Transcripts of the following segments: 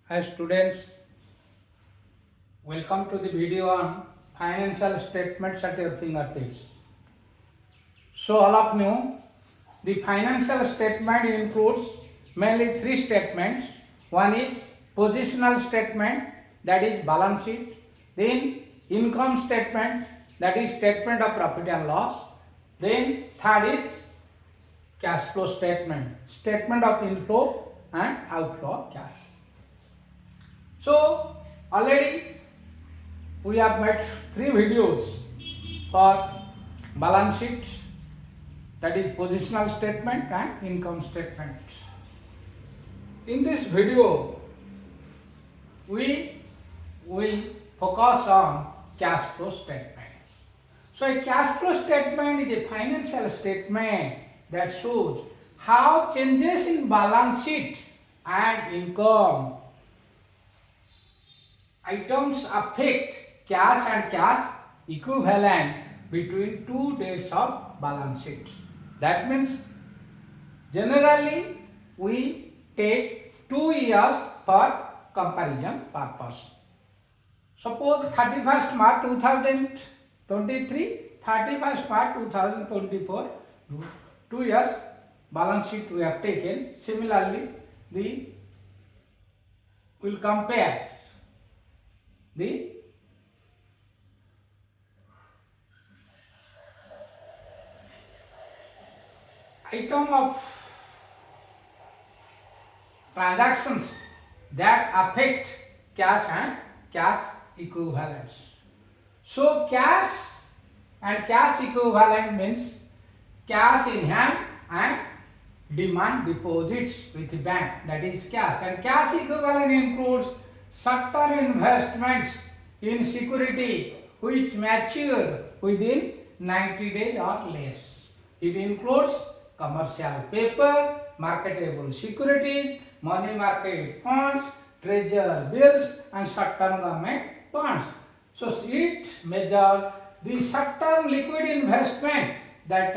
Hi students, welcome to the video on financial statements at your fingertips. So all of you, the financial statement includes mainly three statements. One is positional statement, that is balance sheet. Then income statement, that is statement of profit and loss. Then third is cash flow statement, statement of inflow and outflow of cash. So already we have made three videos for balance sheet, that is positional statement and income statement. In this video we will focus on cash flow statement. So a cash flow statement is a financial statement that shows how changes in balance sheet and income items affect cash and cash equivalent between two dates of balance sheet. That means generally we take 2 years for comparison purpose. Suppose 31st March 2023, 31st March 2024, 2 years balance sheet we have taken. Similarly, we will compare the item of transactions that affect cash and cash equivalents. So cash and cash equivalent means cash in hand and demand deposits with the bank, that is cash. And cash equivalent includes certain investments in security which mature within 90 days or less. It includes commercial paper, marketable securities, money market funds, treasury bills and certain government bonds. So it measures the certain liquid investments that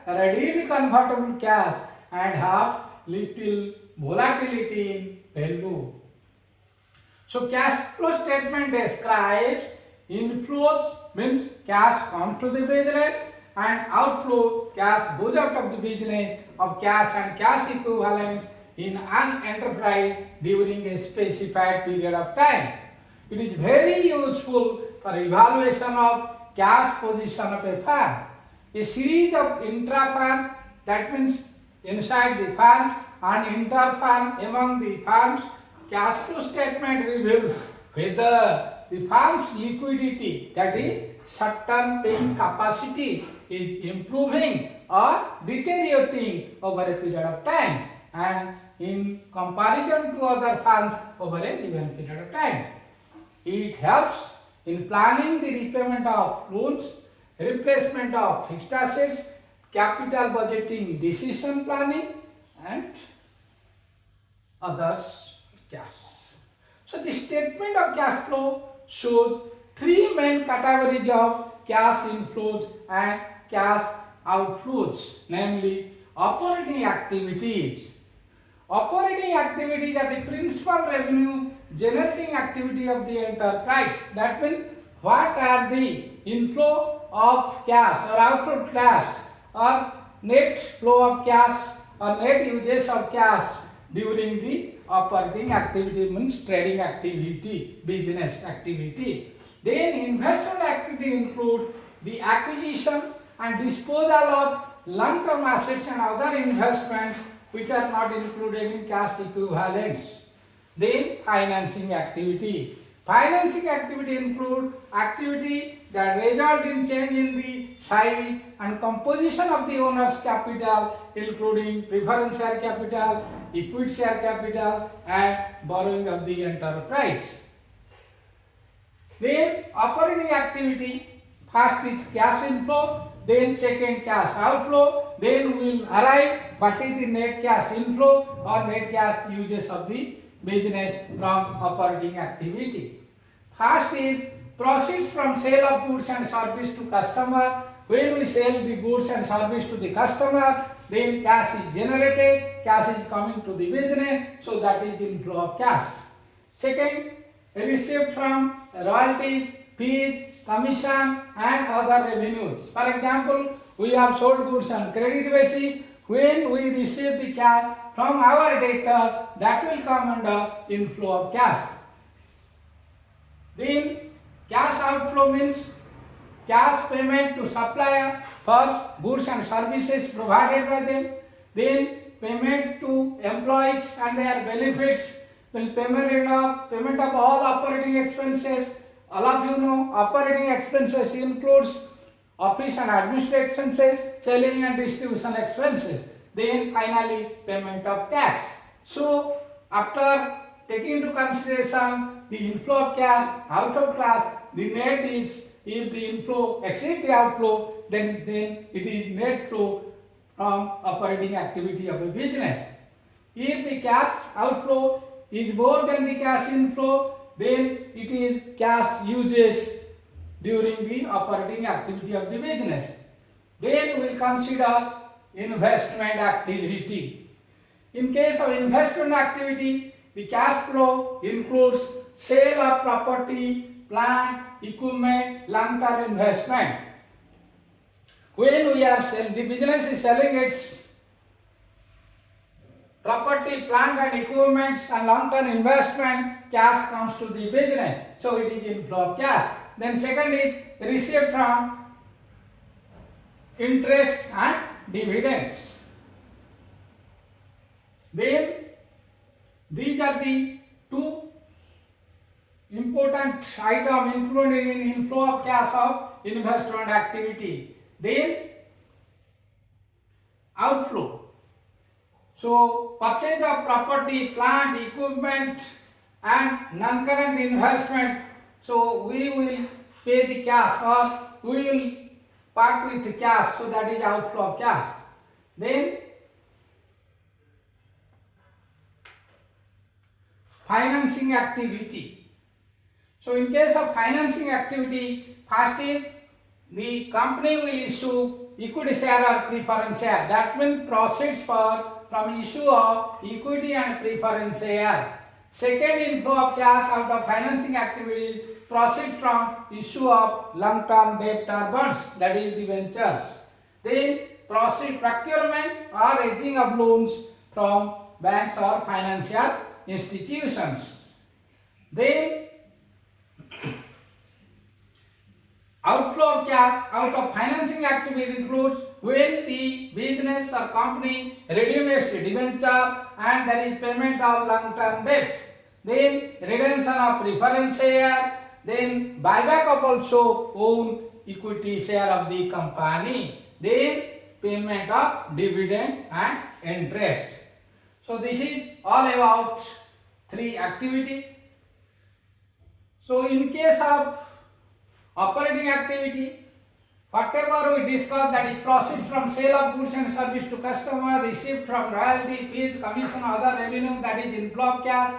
are readily convertible cash and have little volatility in value. So cash flow statement describes inflows means cash comes to the business and outflow cash goes out of the business of cash and cash equivalents in an enterprise during a specified period of time. It is very useful for evaluation of cash position of a firm. A series of intra-firm, that means inside the firm, and inter-firm among the firms. Cash flow statement reveals whether the firm's liquidity, that is certain paying capacity, is improving or deteriorating over a period of time and in comparison to other firms over a given period of time. It helps in planning the repayment of loans, replacement of fixed assets, capital budgeting, decision planning and others. Cash. So the statement of cash flow shows three main categories of cash inflows and cash outflows, namely operating activities. Operating activities are the principal revenue generating activity of the enterprise. That means what are the inflow of cash or outflow of cash or net flow of cash or net uses of cash during the operating activity, means trading activity, business activity. Then investment activity includes the acquisition and disposal of long-term assets and other investments which are not included in cash equivalents. Then financing activity. Financing activity includes activity that result in change in the size and composition of the owner's capital, including preference share capital, equity share capital and borrowing of the enterprise. Then operating activity, first is cash inflow, then second cash outflow, then we will arrive what is the net cash inflow or net cash uses of the business from operating activity. First is proceeds from sale of goods and service to customer. When we sell the goods and service to the customer, then cash is generated, cash is coming to the business, so that is inflow of cash. Second, received from royalties, fees, commission and other revenues. For example, we have sold goods on credit basis. When we receive the cash from our debtor, that will come under inflow of cash. Then cash outflow means cash payment to supplier for goods and services provided by them. Then payment to employees and their benefits. Then payment of all operating expenses. All of you know operating expenses includes office and administrative expenses, selling and distribution expenses. Then finally payment of tax. So after taking into consideration the inflow of cash, out of cash, the net is, if the inflow exceeds the outflow, then it is net flow from operating activity of a business. If the cash outflow is more than the cash inflow, then it is cash uses during the operating activity of the business. Then we will consider investment activity. In case of investment activity, the cash flow includes sale of property, plant, equipment, long-term investment. When we are selling, the business is selling its property, plant and equipment and long-term investment, cash comes to the business. So it is inflow of cash. Then second is received from interest and dividends. Then these are the two important items included in inflow of cash of investment activity. Then outflow. So purchase of property, plant, equipment and non-current investment. So we will pay the cash or we will part with the cash. So that is outflow of cash. Then financing activity. So in case of financing activity, first is the company will issue equity share or preference share. That means proceeds from issue of equity and preference share. Second inflow of cash out of financing activity, proceeds from issue of long-term debt or bonds, that is the ventures. Then proceed procurement or raising of loans from banks or financial institutions. Then outflow of cash out of financing activity includes when the business or company redeems debenture and there is payment of long-term debt. Then redemption of preference share. Then buyback of also own equity share of the company. Then payment of dividend and interest. So this is all about three activities. So in case of operating activity, whatever we discussed, that is proceeds from sale of goods and service to customer, received from royalty, fees, commission, other revenue, that is inflow of cash,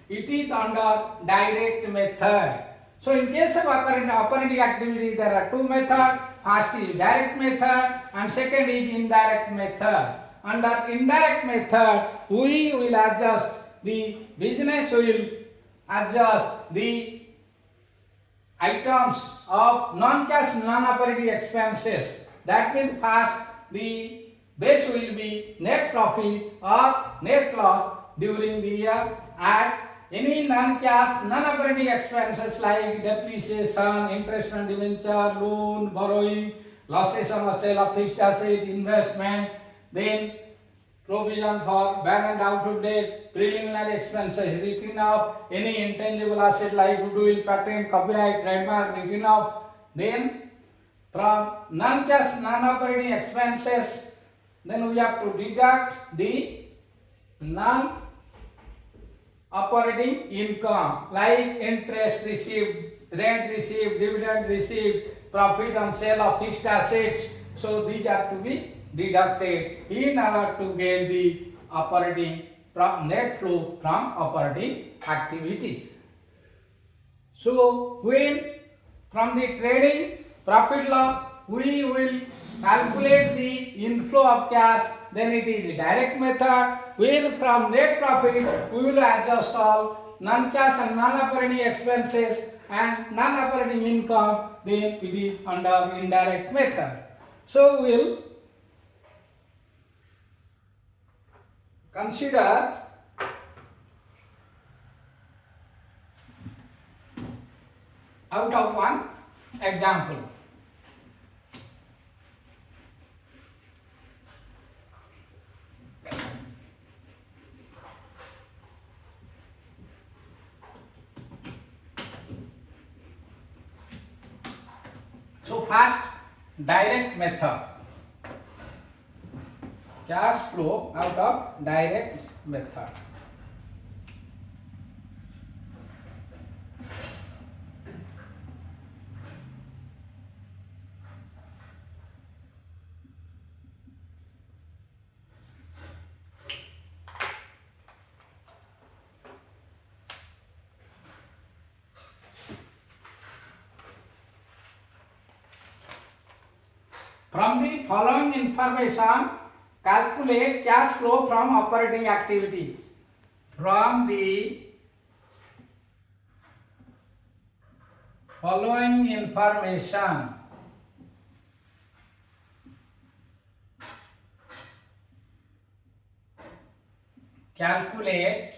it is under direct method. So in case of operating activity, there are two methods. First is direct method and second is indirect method. Under indirect method, we will adjust the business will adjust the items of non-cash, non-operating expenses. That means first the base will be net profit or net loss during the year, and any non-cash, non-operating expenses like depreciation, interest on debenture, loan, borrowing, losses on the sale of fixed asset, investment, then provision for bad and doubtful debt, preliminary expenses, written off any intangible asset like goodwill, patent, copyright, trademark, written off. Then from non-cash, non-operating expenses, then we have to deduct the non-operating income like interest received, rent received, dividend received, profit on sale of fixed assets. So these are to be deducted in order to get the operating net flow from operating activities. So when from the trading profit loss we will calculate the inflow of cash, then it is direct method. When from net profit we will adjust all non-cash and non-operating expenses and non-operating income, then it is under indirect method. So we will consider out of one example. So first, direct method. Cash flow out of direct method. From the following information, calculate cash flow from operating activities. From the following information, calculate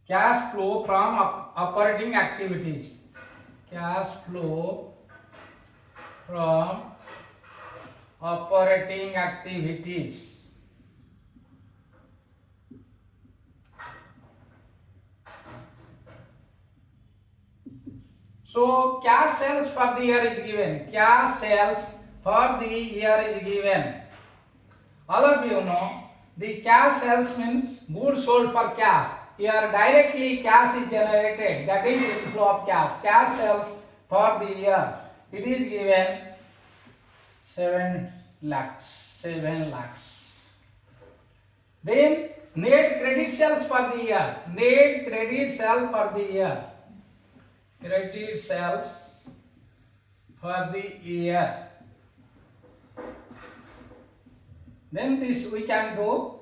cash flow from operating activities. Cash flow from operating activities. So cash sales for the year is given. Cash sales for the year is given. All of you know the cash sales means goods sold for cash. Here directly cash is generated, that is inflow of cash. Cash sales for the year, it is given 7 lakhs. Then net credit sales for the year. Net credit sales for the year. Credit sales for the year. Then this we can do.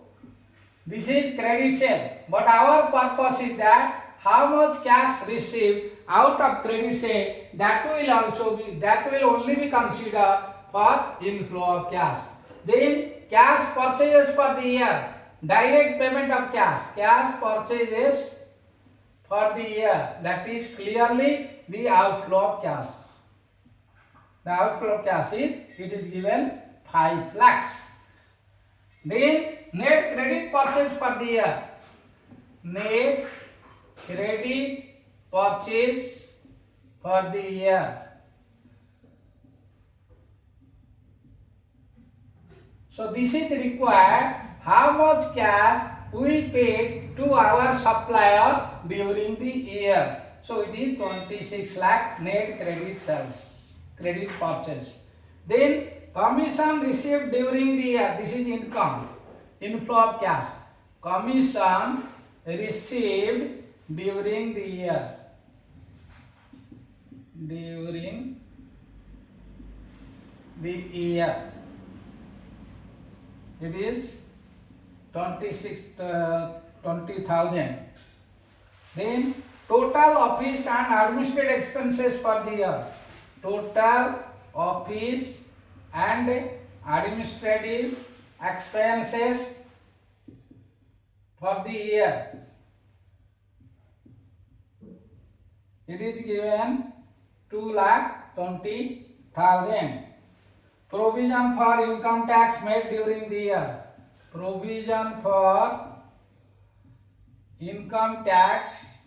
This is credit sale, but our purpose is that how much cash received out of credit sale, that will only be considered for inflow of cash. Then cash purchases for the year, direct payment of cash purchases for the year, that is clearly the outflow of cash. The outflow of cash is, it is given 5 lakhs. Then net credit purchase for the year. Net credit purchase for the year. So this is required. How much cash we paid to our supplier during the year. So it is 26 lakh net credit sales, credit purchase. Then commission received during the year. This is income, inflow of cash. Commission received during the year. During the year, it is 20,000. Then total office and administrative expenses for the year. Total office and administrative expenses for the year. It is given 2,20,000. Provision for income tax made during the year. Provision for income tax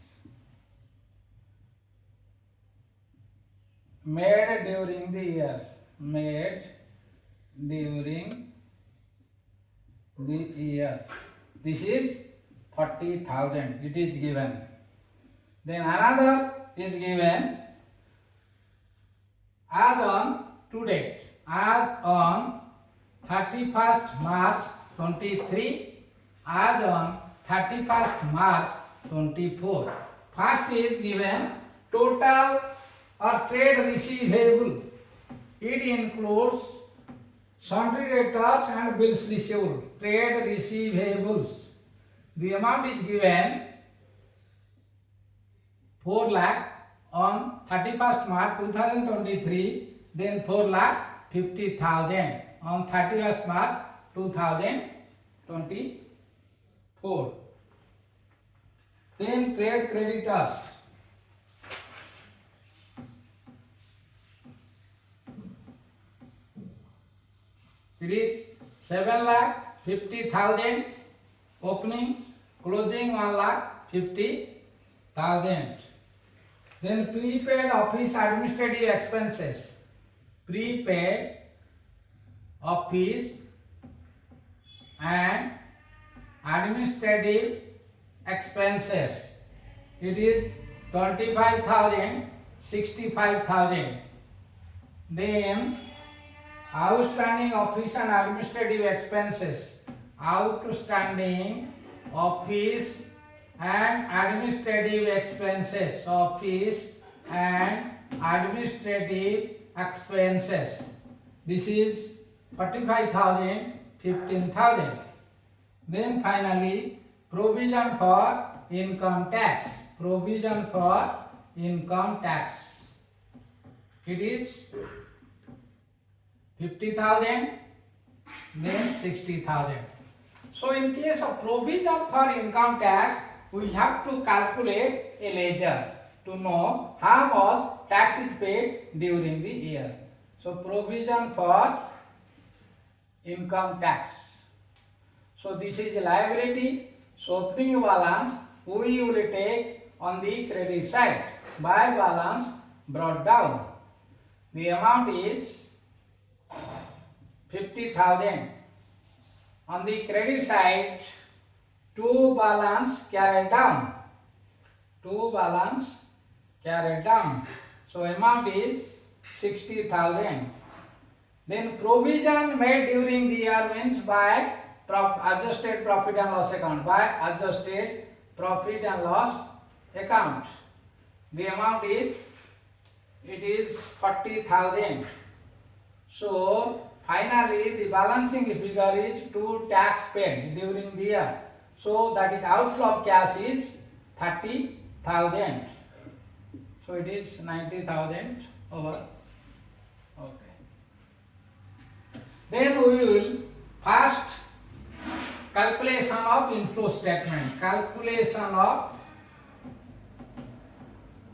made during the year. Made during the year. This is 40,000. It is given. Then another is given as on to date. As on 31st March 23, as on 31st March 24. First is given total or trade receivable. It includes sundry debtors and bills receivable. Trade receivables. The amount is given 4 lakh on 31st March 2023, then 4 lakh 50,000 on 31st March 2024. Then trade creditors. It is 7 lakh 50,000 opening, closing 1 lakh 50,000. Then prepaid office administrative expenses. Prepaid office and administrative expenses. It is 25,000, 65,000. Then outstanding office and administrative expenses. Outstanding office and administrative expenses. Office and administrative expenses. This is 45,000, 15,000. Then finally, provision for income tax. Provision for income tax. It is 50,000, then 60,000. So in case of provision for income tax, we have to calculate a ledger to know how much tax is paid during the year. So provision for income tax. So this is a liability. So opening balance we will take on the credit side. By balance brought down. The amount is 50,000. On the credit side, to balance carried down. To balance carried down. So amount is 60,000. Then provision made during the year means by adjusted profit and loss account. By adjusted profit and loss account. The amount is 40,000. So finally the balancing figure is to tax paid during the year. So that is outflow of cash is 30,000. So it is 90,000 over. Okay. Then we will first calculation of inflow statement. Calculation of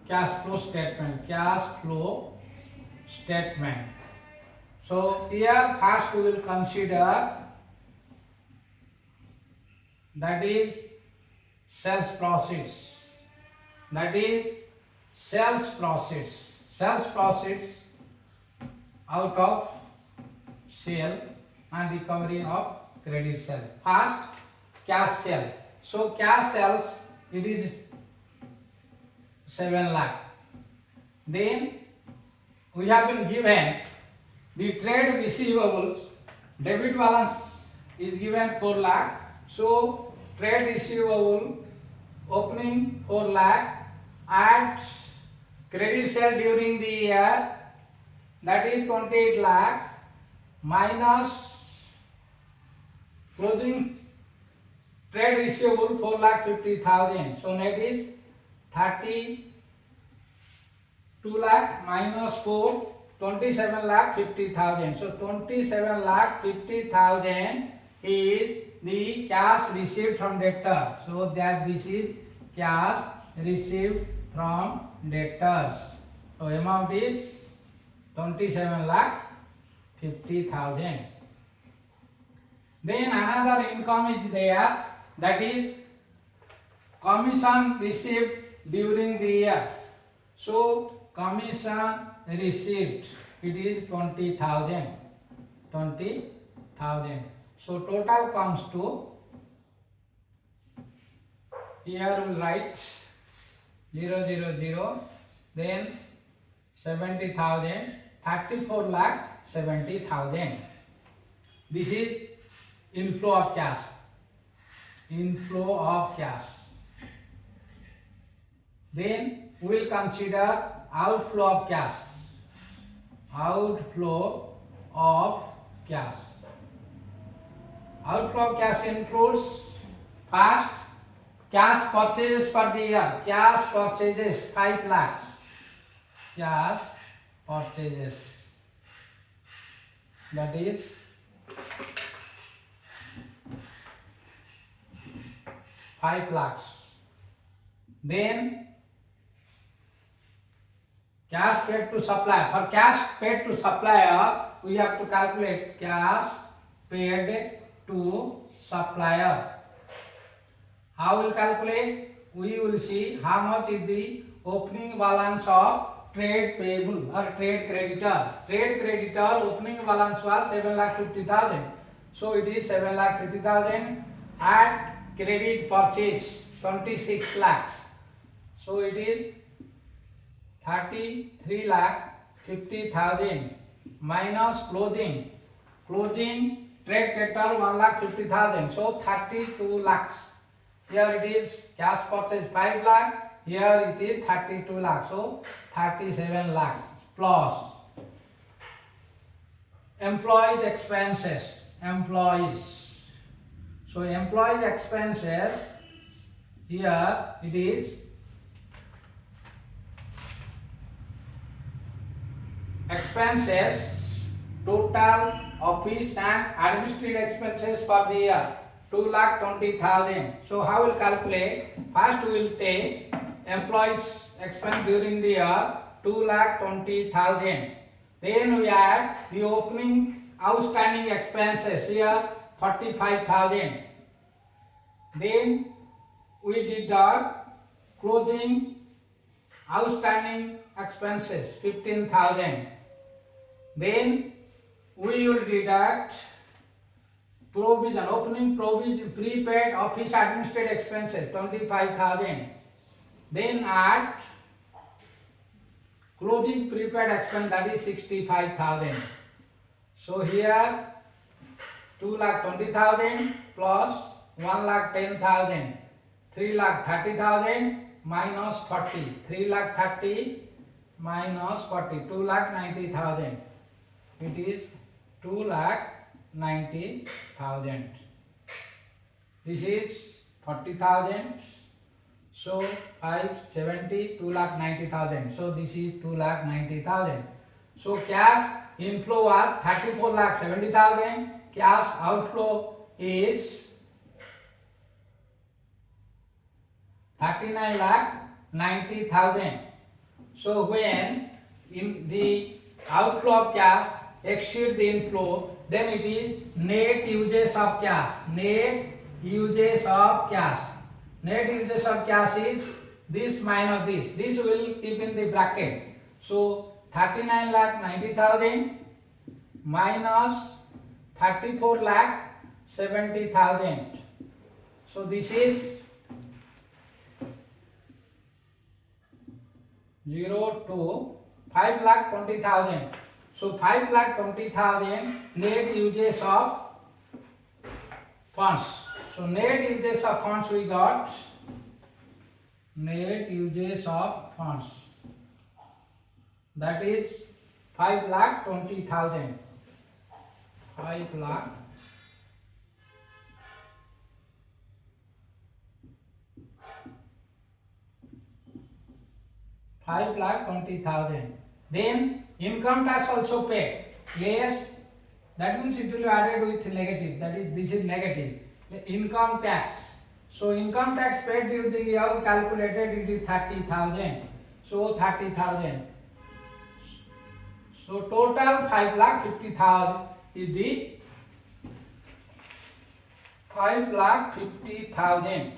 cash flow statement. Cash flow statement. So here first we will consider that is sales proceeds. That is sales proceeds. Sales proceeds out of sale and recovery of credit sale. First cash sale. So cash sales it is 7 lakh. Then we have been given the trade receivables. Debit balance is given 4 lakh. So trade receivable opening 4 lakh at credit sale during the year, that is 28 lakh, minus closing trade receivable 4 lakh 50,000. So net is 32 lakh minus 4, 27 lakh 50,000. So 27 lakh 50,000 is the cash received from debtor. So that this is cash received from debtors. So amount is 27 lakh 50,000. Then another income is there, that is commission received during the year. So commission received it is 20,000. 20,000. So total comes to, here we will write 000, then 70,000, 34 lakh 70,000. This is inflow of cash. Inflow of cash. Then we will consider outflow of cash. Outflow of cash. Outflow of cash includes first cash purchases for the year. Cash purchases 5 lakhs. Cash purchases, that is 5 lakhs. Then cash paid to supplier. For cash paid to supplier, we have to calculate cash paid to supplier. How will calculate? We will see how much is the opening balance of trade payable or trade creditor. Trade creditor opening balance was 7,50,000. So it is 7,50,000. Add credit purchase 26 lakhs. So it is 33,50,000 minus closing. Closing trade creditor 1,50,000. So 32 lakhs. Here it is cash purchase 5 lakh. Here it is 32 lakhs. So 37 lakhs plus employees expenses. Employees. So employees expenses, here it is expenses, total office and administrative expenses for the year 2,20,000. So how will calculate? First we will take employees expense during the year 2,20,000. Then we add the opening outstanding expenses here 45,000. Then we deduct closing outstanding expenses 15,000. Then we will deduct provision, opening provision, prepaid office administrative expenses 25,000. Then add closing prepaid expense, that is 65,000. So here 2,20,000 plus 1,10,000, 3,30,000 minus 40, 3,30,000 minus 40, 2,90,000. It is 2,90,000. This is 40,000. So 570, 2,90,000. So this is 2,90,000. So cash inflow was 34,70,000. Cash outflow is 39,90,000. So when in the outflow of cash exceeds the inflow, then it is net uses of cash. Net uses of cash. Net uses of cash is this minus this. This will keep in the bracket. So 39,90,000 minus 34,70,000. So this is 0 to 5,20,000. So 5,20,000 net uses of funds. So net uses of funds we got. Net uses of funds. That is 5,20,000. 5,20,000. Then income tax also paid. Yes, that means it will be added with negative. That is, this is negative. Income tax. So income tax paid during the year calculated, it is 30,000. So 30,000. So total 5,50,000 is the 5,50,000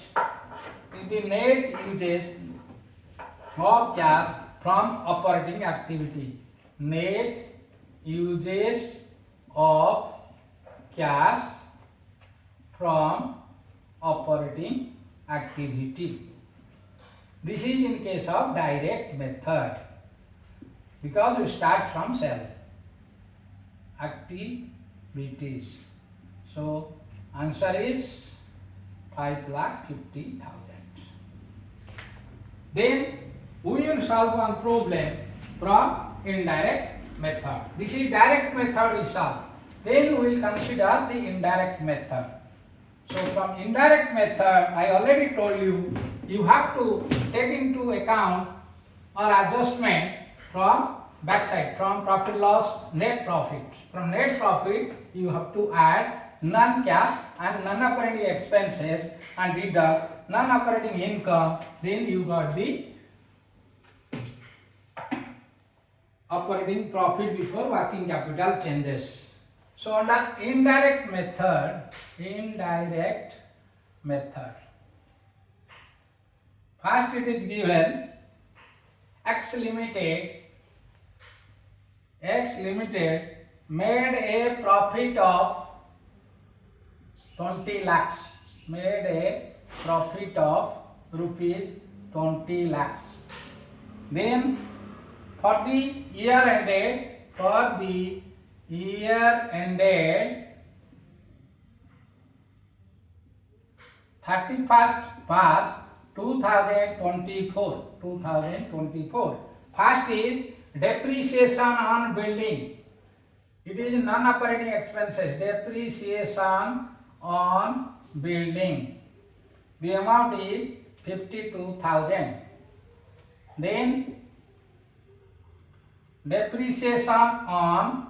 is the net uses of cash from operating activity. Net uses of cash from operating activity. This is in case of direct method, because we start from cell activities. So answer is 5,50,000. Then we will solve one problem from indirect method. This is direct method we solve. Then we will consider the indirect method. So from indirect method, I already told you, you have to take into account or adjustment from backside, from profit loss, net profit. From net profit, you have to add non-cash and non-operating expenses and deduct non-operating income. Then you got the operating profit before working capital changes. So under indirect method, first it is given X Limited made a profit of 20 lakhs, made a profit of rupees 20 lakhs. Then for the year ended 31st March 2024. First is depreciation on building. It is non-operating expenses. Depreciation on building. The amount is 52,000. Then depreciation on